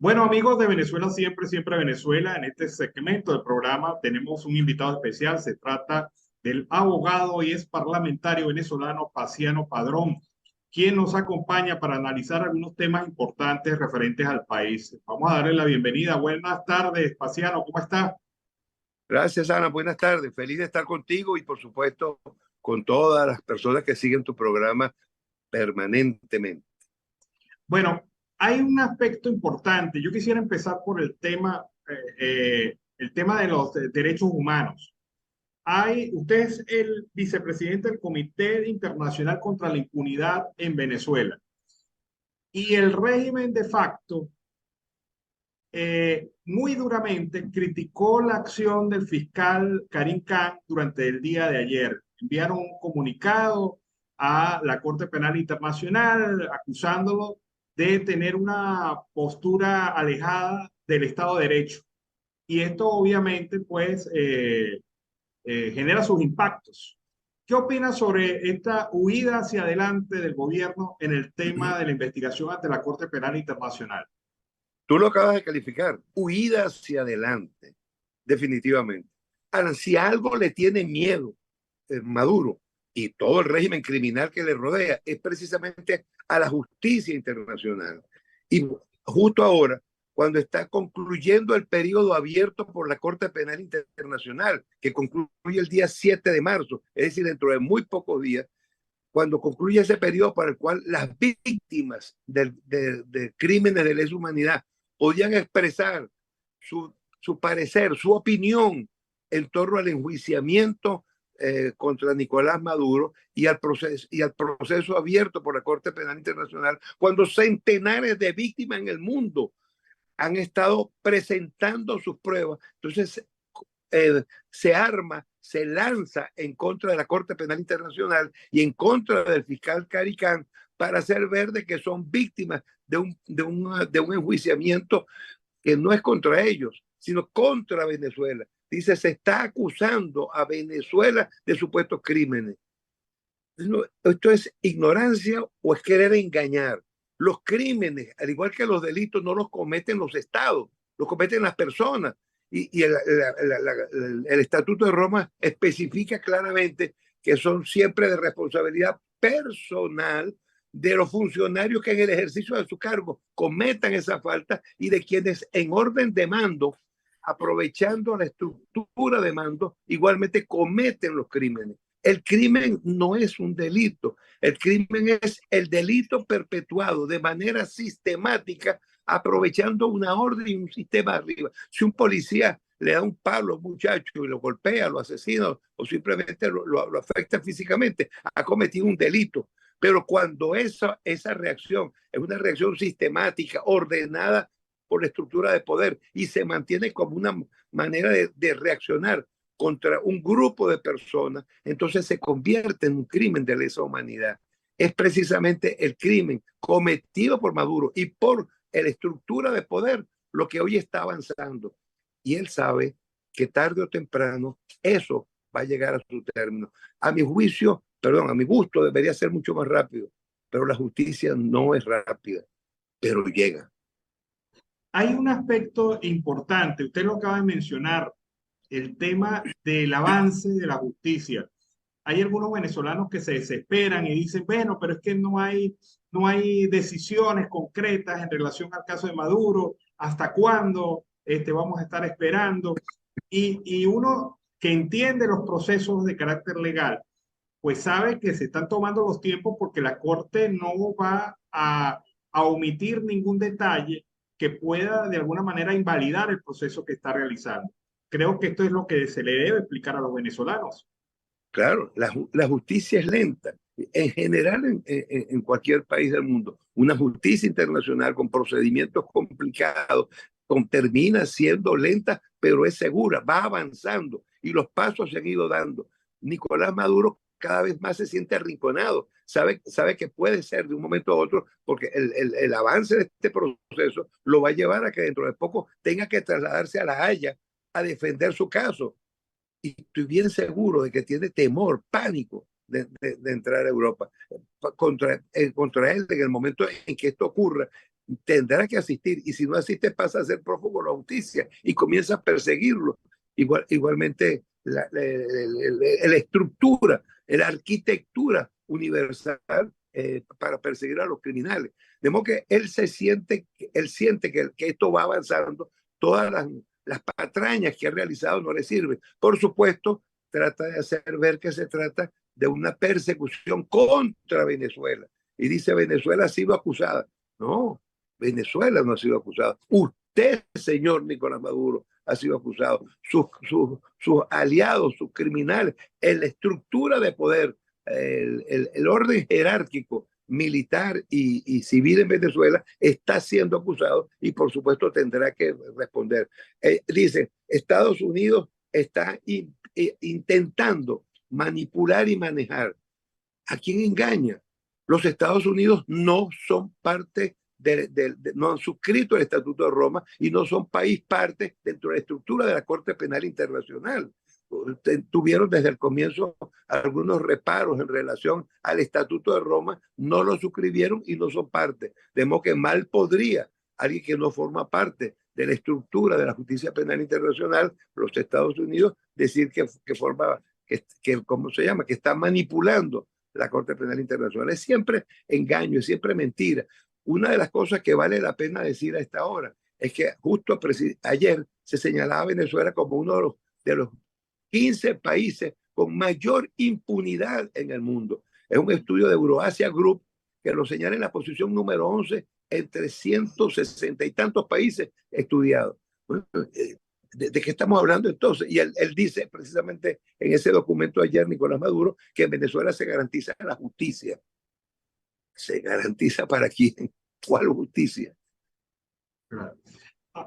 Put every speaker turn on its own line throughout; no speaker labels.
Bueno, amigos de Venezuela, siempre, siempre Venezuela. En este segmento del programa tenemos un invitado especial. Se trata del abogado y es parlamentario venezolano Paciano Padrón, quien nos acompaña para analizar algunos temas importantes referentes al país. Vamos a darle la bienvenida. Buenas tardes, Paciano, ¿cómo está?
Gracias, Ana. Buenas tardes. Feliz de estar contigo y, por supuesto, con todas las personas que siguen tu programa permanentemente.
Bueno, hay un aspecto importante. Yo quisiera empezar por el tema de los derechos humanos. Usted es el vicepresidente del Comité Internacional contra la Impunidad en Venezuela. Y el régimen de facto muy duramente criticó la acción del fiscal Karim Khan durante el día de ayer. Enviaron un comunicado a la Corte Penal Internacional acusándolo de tener una postura alejada del Estado de Derecho. Y esto obviamente genera sus impactos. ¿Qué opinas sobre esta huida hacia adelante del gobierno en el tema de la investigación ante la Corte Penal Internacional?
Tú lo acabas de calificar, huida hacia adelante, definitivamente. Ahora, si algo le tiene miedo Maduro y todo el régimen criminal que le rodea, es precisamente a la justicia internacional. Y justo ahora, cuando está concluyendo el periodo abierto por la Corte Penal Internacional, que concluye el día 7 de marzo, es decir, dentro de muy pocos días, cuando concluye ese periodo para el cual las víctimas de crímenes de lesa humanidad podían expresar su parecer, su opinión en torno al enjuiciamiento contra Nicolás Maduro y al proceso abierto por la Corte Penal Internacional, cuando centenares de víctimas en el mundo han estado presentando sus pruebas. Entonces, se arma, se lanza en contra de la Corte Penal Internacional y en contra del fiscal Karim Khan para hacer ver de que son víctimas de un enjuiciamiento que no es contra ellos, sino contra Venezuela. Dice, se está acusando a Venezuela de supuestos crímenes. Esto es ignorancia o es querer engañar. Los crímenes, al igual que los delitos, no los cometen los estados, los cometen las personas. Y el Estatuto de Roma especifica claramente que son siempre de responsabilidad personal de los funcionarios que en el ejercicio de su cargo cometan esa falta y de quienes en orden de mando, aprovechando la estructura de mando, igualmente cometen los crímenes. El crimen no es un delito, el crimen es el delito perpetuado de manera sistemática, aprovechando una orden y un sistema arriba. Si un policía le da un palo a un muchacho y lo golpea, lo asesina o simplemente lo afecta físicamente, ha cometido un delito. Pero cuando esa reacción es una reacción sistemática, ordenada por la estructura de poder y se mantiene como una manera de reaccionar contra un grupo de personas, entonces se convierte en un crimen de lesa humanidad. Es precisamente el crimen cometido por Maduro y por la estructura de poder lo que hoy está avanzando. Y él sabe que tarde o temprano eso va a llegar a su término. A mi juicio, perdón, a mi gusto debería ser mucho más rápido, pero la justicia no es rápida, pero llega.
Hay un aspecto importante, usted lo acaba de mencionar, el tema del avance de la justicia. Hay algunos venezolanos que se desesperan y dicen, bueno, pero es que no hay decisiones concretas en relación al caso de Maduro, ¿hasta cuándo vamos a estar esperando? Y uno que entiende los procesos de carácter legal, pues sabe que se están tomando los tiempos porque la Corte no va a omitir ningún detalle que pueda de alguna manera invalidar el proceso que está realizando. Creo que esto es lo que se le debe explicar a los venezolanos.
Claro, la justicia es lenta. En general, en cualquier país del mundo, una justicia internacional con procedimientos complicados termina siendo lenta, pero es segura, va avanzando y los pasos se han ido dando. Nicolás Maduro cada vez más se siente arrinconado, sabe que puede ser de un momento a otro, porque el avance de este proceso lo va a llevar a que dentro de poco tenga que trasladarse a La Haya a defender su caso y estoy bien seguro de que tiene temor, pánico de entrar a Europa. Contra él, en el momento en que esto ocurra, tendrá que asistir, y si no asiste pasa a ser prófugo de la justicia y comienza a perseguirlo. Igualmente la estructura, la arquitectura universal para perseguir a los criminales. De modo que él siente que esto va avanzando, todas las patrañas que ha realizado no le sirven. Por supuesto, trata de hacer ver que se trata de una persecución contra Venezuela. Y dice, Venezuela ha sido acusada. No, Venezuela no ha sido acusada. Usted, señor Nicolás Maduro, ha sido acusado. Sus aliados, sus criminales, en la estructura de poder, el orden jerárquico militar y civil en Venezuela está siendo acusado y por supuesto tendrá que responder. Dice, Estados Unidos está intentando manipular y manejar. ¿A quién engaña? Los Estados Unidos no son parte no han suscrito el Estatuto de Roma y no son país parte dentro de la estructura de la Corte Penal Internacional. Tuvieron desde el comienzo algunos reparos en relación al Estatuto de Roma, no lo suscribieron y no son parte. De modo que mal podría alguien que no forma parte de la estructura de la justicia penal internacional, los Estados Unidos, decir ¿cómo se llama? Que está manipulando la Corte Penal Internacional. Es siempre engaño, es siempre mentira. Una de las cosas que vale la pena decir a esta hora es que justo ayer se señalaba a Venezuela como uno de los 15 países con mayor impunidad en el mundo. Es un estudio de Euroasia Group que lo señala en la posición número 11 entre 160 y tantos países estudiados. Bueno, ¿de qué estamos hablando entonces? Y él dice precisamente en ese documento ayer, Nicolás Maduro, que en Venezuela se garantiza la justicia. ¿Se garantiza para quién? ¿Cuál justicia?
Claro.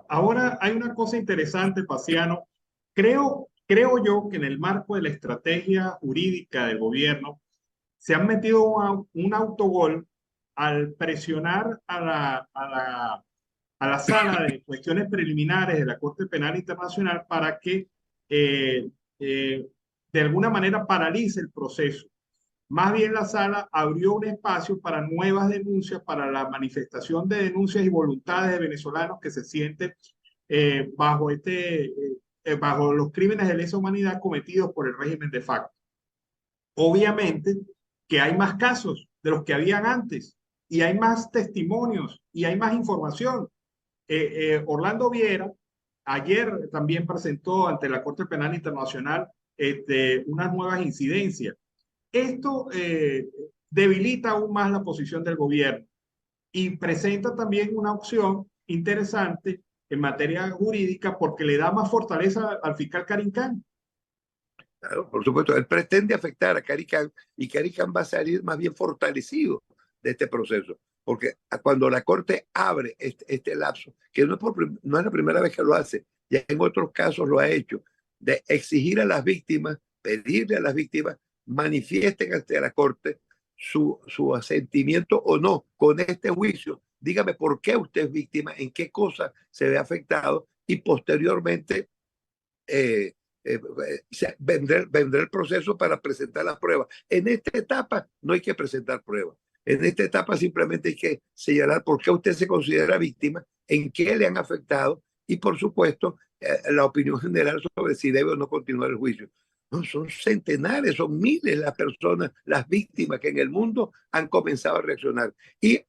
Ahora hay una cosa interesante, Paciano. Creo yo que en el marco de la estrategia jurídica del gobierno se han metido un autogol al presionar a la sala de cuestiones preliminares de la Corte Penal Internacional para que de alguna manera paralice el proceso. Más bien la sala abrió un espacio para nuevas denuncias, para la manifestación de denuncias y voluntades de venezolanos que se sienten bajo los crímenes de lesa humanidad cometidos por el régimen de facto. Obviamente que hay más casos de los que habían antes y hay más testimonios y hay más información. Orlando Viera ayer también presentó ante la Corte Penal Internacional unas nuevas incidencias. Esto debilita aún más la posición del gobierno y presenta también una opción interesante en materia jurídica porque le da más fortaleza al fiscal Karim Khan.
Claro, por supuesto, él pretende afectar a Karim Khan y Karim Khan va a salir más bien fortalecido de este proceso, porque cuando la Corte abre este lapso, que no es la primera vez que lo hace, ya en otros casos lo ha hecho, de exigir a las víctimas, pedirle a las víctimas, manifiesten ante la Corte su asentimiento o no con este juicio. Dígame por qué usted es víctima, en qué cosa se ve afectado y posteriormente vendrá el proceso para presentar las pruebas. En esta etapa no hay que presentar pruebas. En esta etapa simplemente hay que señalar por qué usted se considera víctima, en qué le han afectado y, por supuesto, la opinión general sobre si debe o no continuar el juicio. No, son centenares, son miles las personas, las víctimas que en el mundo han comenzado a reaccionar. Y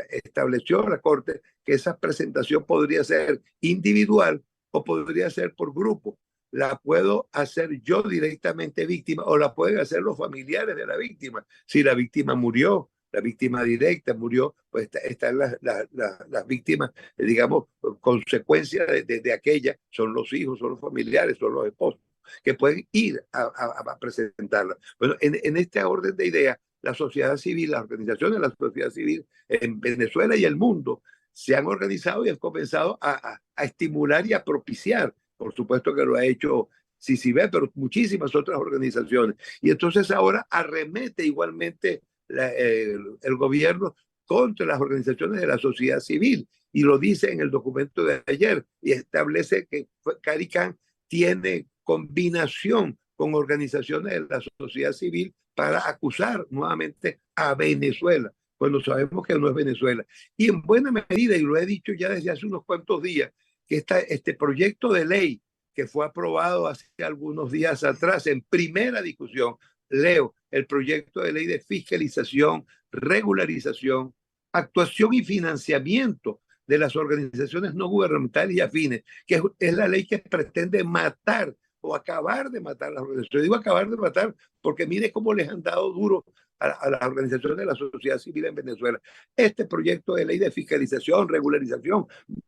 estableció la Corte que esa presentación podría ser individual o podría ser por grupo. La puedo hacer yo directamente víctima o la pueden hacer los familiares de la víctima. Si la víctima murió, la víctima directa murió, pues están las víctimas, digamos, consecuencia de aquella, son los hijos, son los familiares, son los esposos, que pueden ir a presentarla. Bueno, en este orden de ideas, la sociedad civil, las organizaciones de la sociedad civil en Venezuela y el mundo se han organizado y han comenzado a estimular y a propiciar. Por supuesto que lo ha hecho CICIBE, pero muchísimas otras organizaciones. Y entonces ahora arremete igualmente el gobierno contra las organizaciones de la sociedad civil. Y lo dice en el documento de ayer y establece que Karim Khan tiene combinación con organizaciones de la sociedad civil para acusar nuevamente a Venezuela. cuando sabemos que no es Venezuela. Y en buena medida, y lo he dicho ya desde hace unos cuantos días, que este proyecto de ley que fue aprobado hace algunos días atrás en primera discusión, leo, el proyecto de ley de fiscalización, regularización, actuación y financiamiento de las organizaciones no gubernamentales y afines, que es la ley que pretende matar o acabar de matar a las organizaciones. Digo acabar de matar porque mire cómo les han dado duro a las organizaciones de la sociedad civil en Venezuela. Este proyecto de ley de fiscalización, regularización,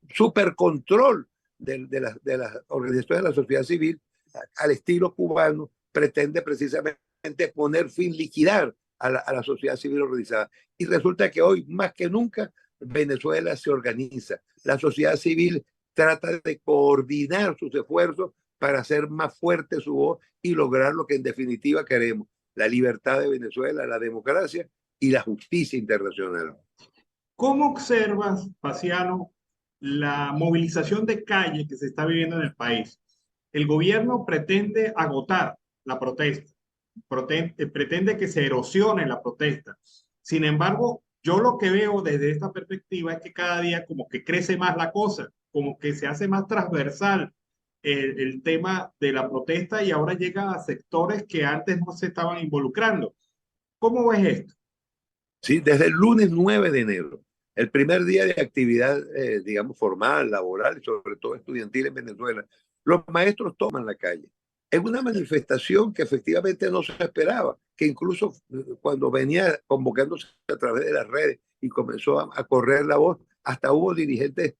supercontrol de las organizaciones de la sociedad civil al estilo cubano pretende precisamente poner fin, liquidar a la sociedad civil organizada. Y resulta que hoy, más que nunca, Venezuela se organiza. La sociedad civil trata de coordinar sus esfuerzos para hacer más fuerte su voz y lograr lo que en definitiva queremos, la libertad de Venezuela, la democracia y la justicia internacional.
¿Cómo observas, Paciano, la movilización de calle que se está viviendo en el país? El gobierno pretende agotar la protesta, pretende que se erosione la protesta. Sin embargo, yo lo que veo desde esta perspectiva es que cada día como que crece más la cosa, como que se hace más transversal el tema de la protesta y ahora llega a sectores que antes no se estaban involucrando. ¿Cómo ves esto?
¿Sí? Desde el lunes 9 de enero, el primer día de actividad, digamos, formal, laboral y sobre todo estudiantil en Venezuela, los maestros toman la calle. Es una manifestación que efectivamente no se esperaba, que incluso cuando venía convocándose a través de las redes y comenzó a correr la voz, hasta hubo dirigentes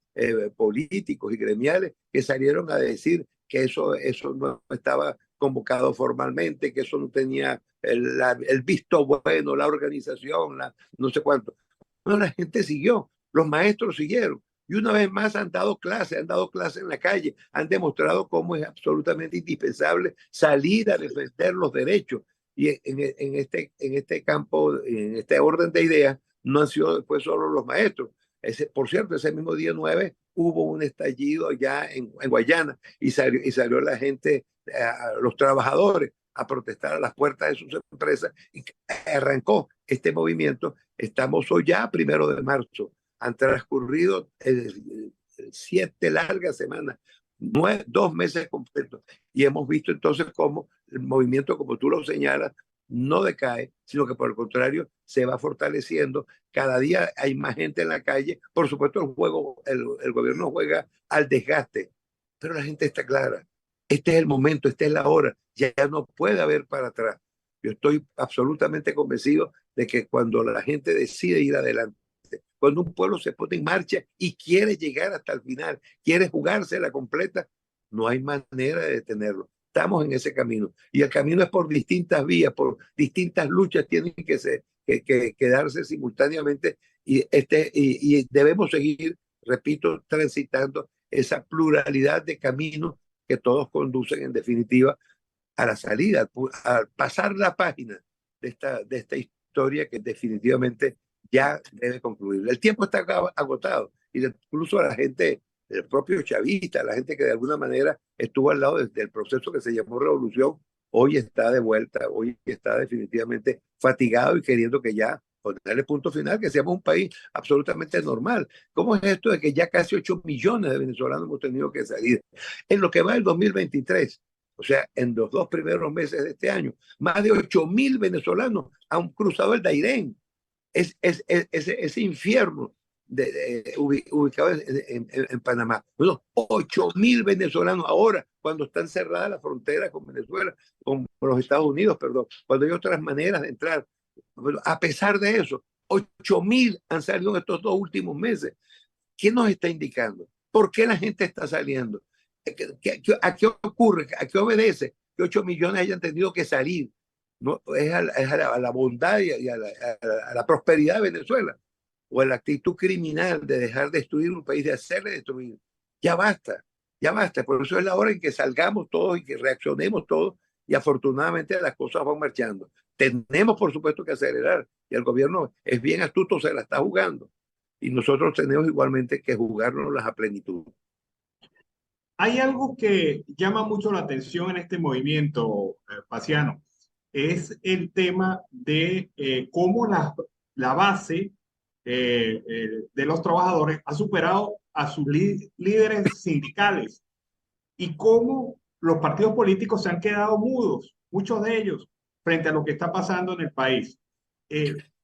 políticos y gremiales que salieron a decir que eso no estaba convocado formalmente, que eso no tenía el visto bueno, la organización, no sé cuánto. Bueno, la gente siguió, los maestros siguieron. Y una vez más han dado clases en la calle, han demostrado cómo es absolutamente indispensable salir a defender los derechos. Y en este campo, en este orden de ideas, no han sido después solo los maestros. Por cierto, ese mismo día 9 hubo un estallido ya en Guayana y salió la gente, los trabajadores, a protestar a las puertas de sus empresas y arrancó este movimiento. Estamos hoy ya, 1 de marzo. Han transcurrido 7 largas semanas, 2 meses completos. Y hemos visto entonces cómo el movimiento, como tú lo señalas, no decae, sino que por el contrario se va fortaleciendo. Cada día hay más gente en la calle. Por supuesto, el gobierno juega al desgaste, pero la gente está clara. Este es el momento, esta es la hora, ya no puede haber para atrás. Yo estoy absolutamente convencido de que cuando la gente decide ir adelante, cuando un pueblo se pone en marcha y quiere llegar hasta el final, quiere jugársela completa, no hay manera de detenerlo. Estamos en ese camino. Y el camino es por distintas vías, por distintas luchas, tienen que darse simultáneamente y debemos seguir, repito, transitando esa pluralidad de caminos que todos conducen en definitiva a la salida, a pasar la página de esta historia que definitivamente ya debe concluir. El tiempo está agotado y incluso la gente, el propio chavista, la gente que de alguna manera estuvo al lado del proceso que se llamó revolución, hoy está de vuelta, hoy está definitivamente fatigado y queriendo que ya ponerle punto final, que seamos un país absolutamente normal. ¿Cómo es esto de que ya casi 8 millones de venezolanos hemos tenido que salir? En lo que va el 2023, o sea, en los 2 primeros meses de este año, más de 8.000 venezolanos han cruzado el Dairén. Ese infierno ubicado en Panamá. Bueno, 8.000 venezolanos ahora, cuando están cerradas las fronteras con Venezuela, con los Estados Unidos, perdón, cuando hay otras maneras de entrar. Bueno, a pesar de eso, 8.000 han salido en estos 2 últimos meses. ¿Qué nos está indicando? ¿Por qué la gente está saliendo? ¿A qué ocurre? ¿A qué obedece que 8 millones hayan tenido que salir? ¿No? A la bondad y a la prosperidad de Venezuela, o a la actitud criminal de dejar destruir un país, de hacerle destruir. Ya basta, ya basta. Por eso es la hora en que salgamos todos y que reaccionemos todos, y afortunadamente las cosas van marchando. Tenemos, por supuesto, que acelerar, y el gobierno es bien astuto, se la está jugando, y nosotros tenemos igualmente que jugárnoslas a plenitud.
Hay algo que llama mucho la atención en este movimiento, Paciano, es el tema de cómo la base de los trabajadores ha superado a sus líderes sindicales y cómo los partidos políticos se han quedado mudos, muchos de ellos, frente a lo que está pasando en el país.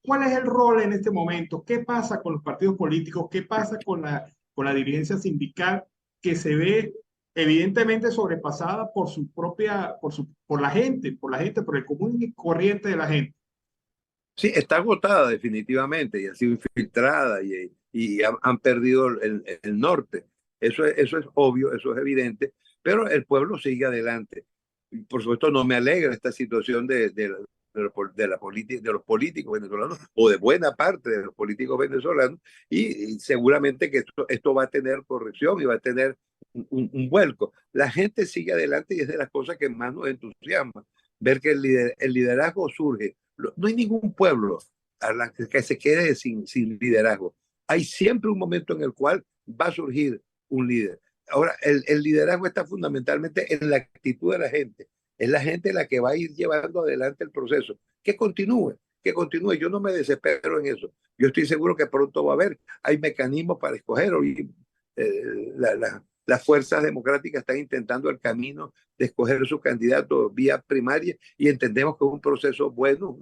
¿Cuál es el rol en este momento? ¿Qué pasa con los partidos políticos? ¿Qué pasa con la dirigencia sindical que se ve evidentemente sobrepasada por su propia, por el común y corriente de la gente?
Sí, está agotada definitivamente y ha sido infiltrada y han perdido el norte. Eso es obvio, eso es evidente, pero el pueblo sigue adelante. Y por supuesto, no me alegra esta situación de los políticos venezolanos o de buena parte de los políticos venezolanos y seguramente que esto va a tener corrección y va a tener un vuelco. La gente sigue adelante y es de las cosas que más nos entusiasma, ver que el liderazgo surge. No hay ningún pueblo que se quede sin liderazgo. Hay siempre un momento en el cual va a surgir un líder. Ahora, el liderazgo está fundamentalmente en la actitud de la gente. Es la gente la que va a ir llevando adelante el proceso. Que continúe, que continúe. Yo no me desespero en eso. Yo estoy seguro que pronto va a haber. Hay mecanismos para escoger. Hoy, las fuerzas democráticas están intentando el camino de escoger su candidato vía primaria y entendemos que es un proceso bueno,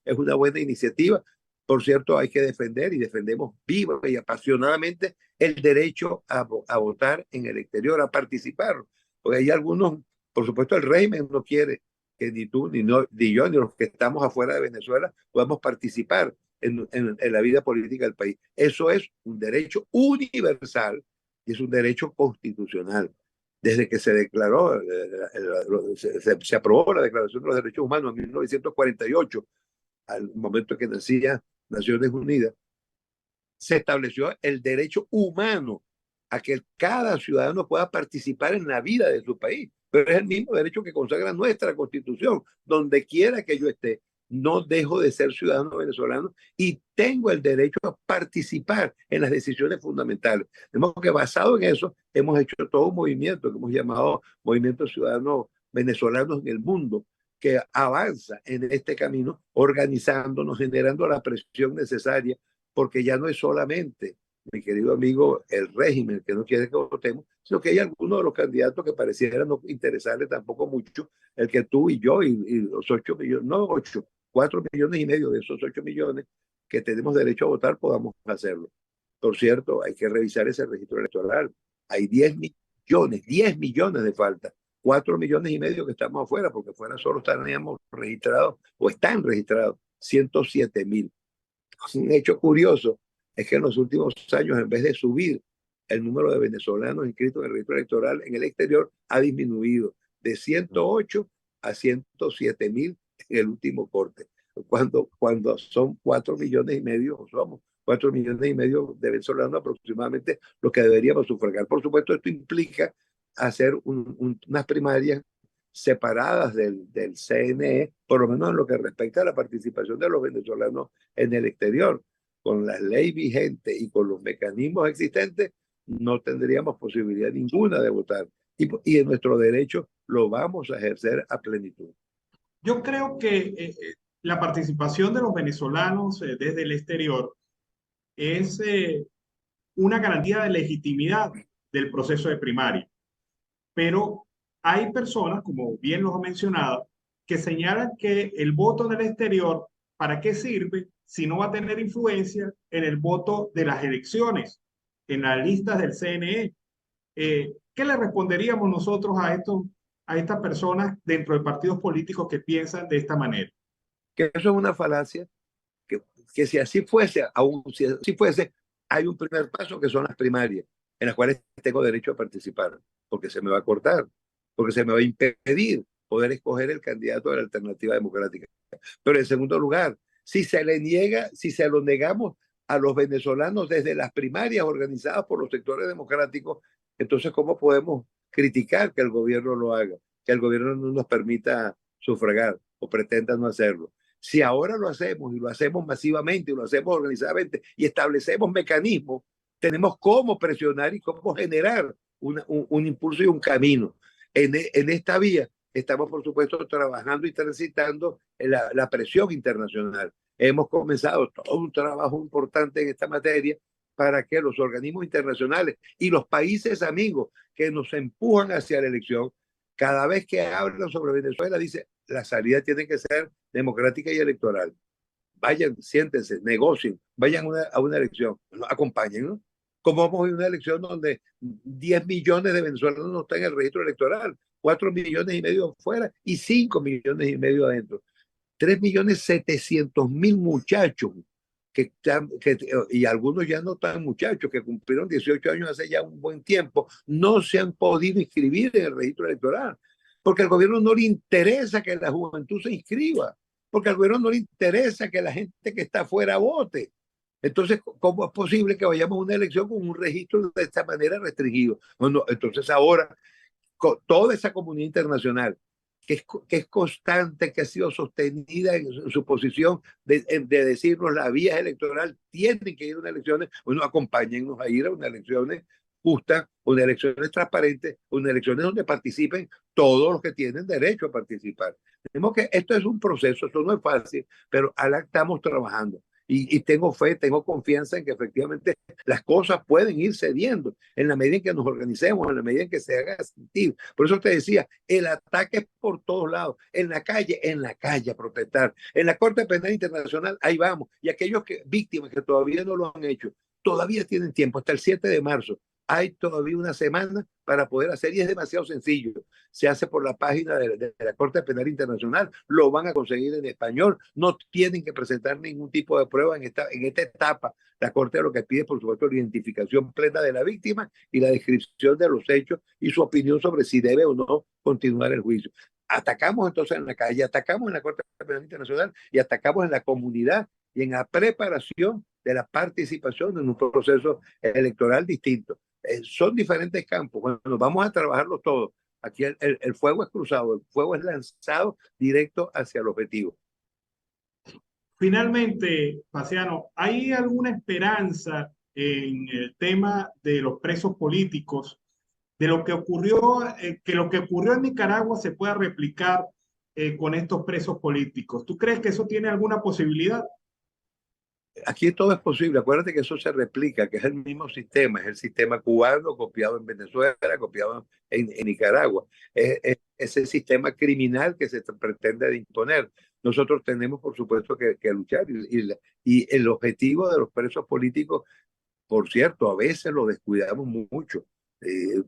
es una buena iniciativa. Por cierto, hay que defender y defendemos viva y apasionadamente el derecho a votar en el exterior, a participar. Porque hay algunos, por supuesto, el régimen no quiere que ni tú, ni yo, ni los que estamos afuera de Venezuela podamos participar en la vida política del país. Eso es un derecho universal y es un derecho constitucional. Desde que se declaró, se aprobó la Declaración de los Derechos Humanos en 1948, al momento que nacía Naciones Unidas, se estableció el derecho humano a que cada ciudadano pueda participar en la vida de su país. Pero es el mismo derecho que consagra nuestra Constitución. Donde quiera que yo esté, no dejo de ser ciudadano venezolano y tengo el derecho a participar en las decisiones fundamentales. De modo que basado en eso, hemos hecho todo un movimiento que hemos llamado Movimiento Ciudadano Venezolanos en el Mundo, que avanza en este camino, organizándonos, generando la presión necesaria, porque ya no es solamente, mi querido amigo, el régimen que no quiere que votemos, sino que hay algunos de los candidatos que parecieran no interesarle tampoco mucho el que tú y yo y los 8 millones, no 8, 4 millones y medio de esos 8 millones que tenemos derecho a votar podamos hacerlo. Por cierto, hay que revisar ese registro electoral. Hay 10 millones de falta. 4 millones y medio que estamos afuera, porque fuera solo estaríamos registrados o están registrados 107.000. Un hecho curioso es que en los últimos años, en vez de subir el número de venezolanos inscritos en el registro electoral en el exterior, ha disminuido de 108 a 107.000 en el último corte, cuando son 4 millones y medio, o somos 4 millones y medio de venezolanos aproximadamente los que deberíamos sufragar. Por supuesto, esto implica hacer unas primarias separadas del CNE, por lo menos en lo que respecta a la participación de los venezolanos en el exterior. Con la ley vigente y con los mecanismos existentes, no tendríamos posibilidad ninguna de votar. Y en nuestro derecho lo vamos a ejercer a plenitud.
Yo creo que la participación de los venezolanos desde el exterior es una garantía de legitimidad del proceso de primaria. Pero hay personas, como bien los ha mencionado, que señalan que el voto en el exterior, ¿para qué sirve si no va a tener influencia en el voto de las elecciones, en las listas del CNE? ¿Qué le responderíamos nosotros a estas personas dentro de partidos políticos que piensan de esta manera?
Que eso es una falacia, que si así fuese, aún si así fuese, hay un primer paso que son las primarias, en las cuales tengo derecho a participar, porque se me va a cortar, porque se me va a impedir poder escoger el candidato de la alternativa democrática. Pero en segundo lugar, si se lo negamos a los venezolanos desde las primarias organizadas por los sectores democráticos, entonces ¿cómo podemos criticar que el gobierno lo haga, que el gobierno no nos permita sufragar o pretenda no hacerlo? Si ahora lo hacemos y lo hacemos masivamente y lo hacemos organizadamente y establecemos mecanismos, tenemos cómo presionar y cómo generar un impulso y un camino. En esta vía estamos, por supuesto, trabajando y transitando la presión internacional. hemos comenzado todo un trabajo importante en esta materia para que los organismos internacionales y los países amigos que nos empujan hacia la elección, cada vez que hablan sobre Venezuela, dice, la salida tiene que ser democrática y electoral. Vayan, siéntense, negocien, vayan a una elección, acompañen, ¿no? Como vamos a una elección donde 10 millones de venezolanos no están en el registro electoral, 4 millones y medio fuera y 5 millones y medio adentro. 3.700.000 muchachos y algunos ya no tan muchachos, que cumplieron 18 años hace ya un buen tiempo, no se han podido inscribir en el registro electoral, porque al gobierno no le interesa que la juventud se inscriba, porque al gobierno no le interesa que la gente que está afuera vote. Entonces, ¿cómo es posible que vayamos a una elección con un registro de esta manera restringido? Bueno, entonces ahora, con toda esa comunidad internacional que es constante, que ha sido sostenida en su posición de decirnos la vía electoral, tienen que ir a unas elecciones, bueno, acompáñennos a ir a unas elecciones justas, unas elecciones transparentes, unas elecciones donde participen todos los que tienen derecho a participar. Tenemos que, esto es un proceso, esto no es fácil, pero ahora estamos trabajando. Y tengo fe, tengo confianza en que efectivamente las cosas pueden ir cediendo en la medida en que nos organicemos, en la medida en que se haga sentido. Por eso te decía, el ataque es por todos lados, en la calle a protestar, en la Corte Penal Internacional, ahí vamos. Y aquellos víctimas que todavía no lo han hecho, todavía tienen tiempo, hasta el 7 de marzo. Hay todavía una semana para poder hacer y es demasiado sencillo. Se hace por la página de la Corte Penal Internacional, lo van a conseguir en español, no tienen que presentar ningún tipo de prueba en esta etapa. La Corte lo que pide, por supuesto, la identificación plena de la víctima y la descripción de los hechos y su opinión sobre si debe o no continuar el juicio. Atacamos entonces en la calle, atacamos en la Corte Penal Internacional y atacamos en la comunidad y en la preparación de la participación en un proceso electoral distinto. Son diferentes campos. Bueno, vamos a trabajarlo todo. Aquí el fuego es cruzado, el fuego es lanzado directo hacia el objetivo.
Finalmente, Paciano, ¿hay alguna esperanza en el tema de los presos políticos, de lo que ocurrió, que lo que ocurrió en Nicaragua se pueda replicar con estos presos políticos? ¿Tú crees que eso tiene alguna posibilidad?
Aquí todo es posible. Acuérdate que eso se replica, que es el mismo sistema, es el sistema cubano copiado en Venezuela, copiado en Nicaragua. Es ese sistema criminal que se pretende imponer. Nosotros tenemos, por supuesto, que luchar. Y el objetivo de los presos políticos, por cierto, a veces lo descuidamos mucho.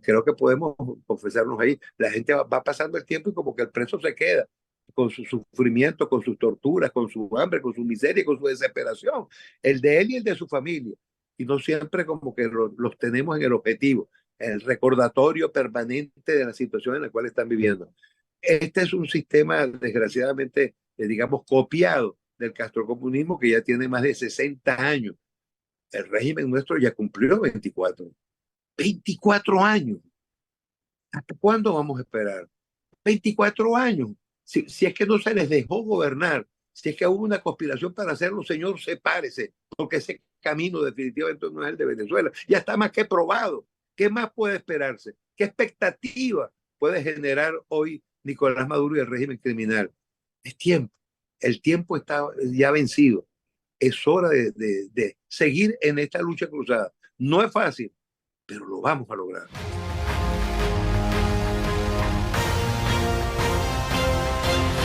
Creo que podemos confesarnos ahí. La gente va pasando el tiempo y como que el preso se queda con su sufrimiento, con sus torturas, con su hambre, con su miseria, con su desesperación, el de él y el de su familia. Y no siempre como que los tenemos en el objetivo, el recordatorio permanente de la situación en la cual están viviendo. Este es un sistema, desgraciadamente, digamos, copiado del castrocomunismo que ya tiene más de 60 años. El régimen nuestro ya cumplió 24 años. ¿Hasta cuándo vamos a esperar? 24 años. Si es que no se les dejó gobernar, si es que hubo una conspiración para hacerlo, señor, sepárese, porque ese camino definitivamente no es el de Venezuela. Ya está más que probado. ¿Qué más puede esperarse? ¿Qué expectativa puede generar hoy Nicolás Maduro y el régimen criminal? Es tiempo. El tiempo está ya vencido. Es hora de seguir en esta lucha cruzada. No es fácil, pero lo vamos a lograr.